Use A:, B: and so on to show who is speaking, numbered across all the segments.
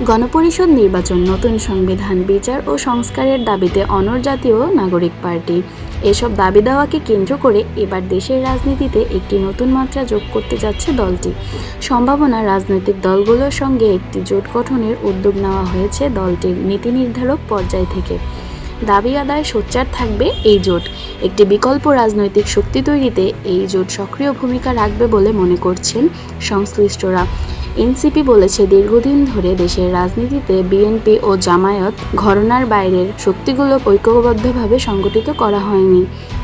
A: গণপরিষদ নির্বাচন, নতুন সংবিধান, বিচার ও সংস্কারের দাবিতে অনড় জাতীয় নাগরিক পার্টি। এসব দাবি দাওয়াকে কেন্দ্র করে এবার দেশের রাজনীতিতে একটি নতুন মাত্রা যোগ করতে যাচ্ছে দলটি। সম্ভাবনা, রাজনৈতিক দলগুলোর সঙ্গে একটি জোট গঠনের উদ্যোগ নেওয়া হয়েছে দলটির নীতি নির্ধারক পর্যায় থেকে। দাবি আদায় সোচ্চার থাকবে এই জোট। একটি বিকল্প রাজনৈতিক শক্তি তৈরিতে এই জোট সক্রিয় ভূমিকা রাখবে বলে মনে করছেন সংশ্লিষ্টরা। এনসিপি বলেছে, দীর্ঘদিন ধরে দেশের রাজনীতিতে বিএনপি ও জামায়াত ঘরানার বাইরের শক্তিগুলো ঐক্যবদ্ধভাবে সংগঠিত করা হয়নি।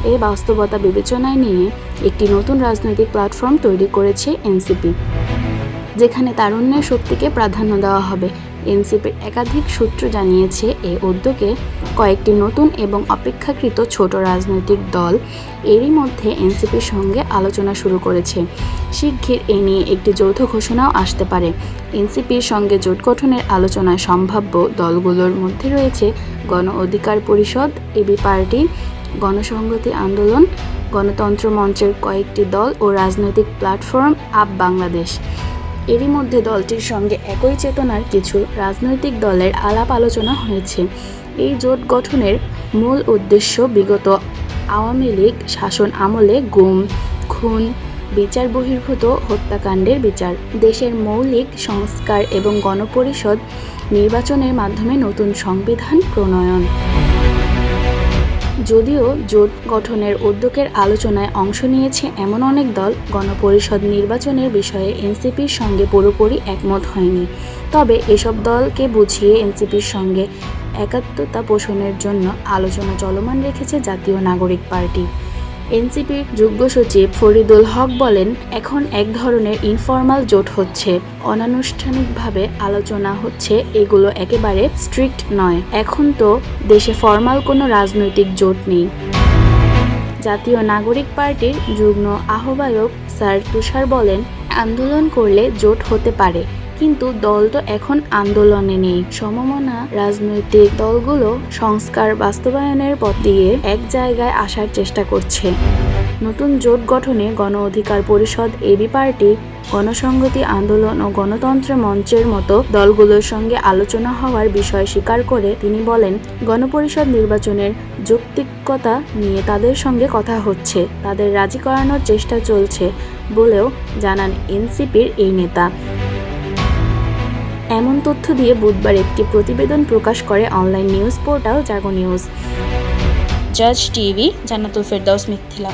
A: এই বাস্তবতা বিবেচনায় নিয়ে একটি নতুন রাজনৈতিক প্ল্যাটফর্ম তৈরি করেছে এনসিপি, যেখানে তারুণ্যের শক্তিকে প্রাধান্য দেওয়া হবে। এনসিপির একাধিক সূত্র জানিয়েছে, এই উদ্যোগে কয়েকটি নতুন এবং অপেক্ষাকৃত ছোট রাজনৈতিক দল এরই মধ্যে এনসিপির সঙ্গে আলোচনা শুরু করেছে। শিগগির এ নিয়ে একটি যৌথ ঘোষণাও আসতে পারে। এনসিপির সঙ্গে জোট গঠনের আলোচনায় সম্ভাব্য দলগুলোর মধ্যে রয়েছে গণ অধিকার পরিষদ, এবি পার্টি, গণসংহতি আন্দোলন, গণতন্ত্র মঞ্চের কয়েকটি দল ও রাজনৈতিক প্ল্যাটফর্ম আপ বাংলাদেশ। এরই মধ্যে দলটির সঙ্গে একই চেতনার কিছু রাজনৈতিক দলের আলাপ আলোচনা হয়েছে। এই জোট গঠনের মূল উদ্দেশ্য বিগত আওয়ামী লীগ শাসন আমলে গুম, খুন, বিচার বহির্ভূত হত্যাকাণ্ডের বিচার, দেশের মৌলিক সংস্কার এবং গণপরিষদ নির্বাচনের মাধ্যমে নতুন সংবিধান প্রণয়ন। যদিও জোট গঠনের উদ্যোগের আলোচনায় অংশ নিয়েছে এমন অনেক দল, গণপরিষদ নির্বাচনের বিষয়ে এনসিপির সঙ্গে পুরোপুরি একমত হয়নি। তবে এসব দলকে বুঝিয়ে এনসিপির সঙ্গে একাত্মতা পোষণের জন্য আলোচনা চলমান রেখেছে জাতীয় নাগরিক পার্টি। এনসিপির যুগ্ম সচিব ফরিদুল হক বলেন, এখন এক ধরনের ইনফরমাল জোট হচ্ছে, অনানুষ্ঠানিকভাবে আলোচনা হচ্ছে, এগুলো একেবারে স্ট্রিক্ট নয়। এখন তো দেশে ফরমাল কোনো রাজনৈতিক জোট নেই। জাতীয় নাগরিক পার্টির যুগ্ম আহ্বায়ক স্যার তুষার বলেন, আন্দোলন করলে জোট হতে পারে, কিন্তু দল তো এখন আন্দোলনে নেই। সমমনা রাজনৈতিক দলগুলো সংস্কার বাস্তবায়নের পথ দিয়ে এক জায়গায় আসার চেষ্টা করছে। নতুন জোট গঠনে গণ অধিকার পরিষদ, এবি পার্টি, গণসংহতি আন্দোলন ও গণতন্ত্র মঞ্চের মতো দলগুলোর সঙ্গে আলোচনা হওয়ার বিষয় স্বীকার করে তিনি বলেন, গণপরিষদ নির্বাচনের যৌক্তিকতা নিয়ে তাদের সঙ্গে কথা হচ্ছে, তাদের রাজি করানোর চেষ্টা চলছে বলেও জানান এনসিপির এই নেতা। এমন তথ্য দিয়ে বুধবার একটি প্রতিবেদন প্রকাশ করে অনলাইন নিউজ পোর্টাল জাগো নিউজ। জাজ টিভি, জান্নাতুল ফেরদাউস, মিথিলা।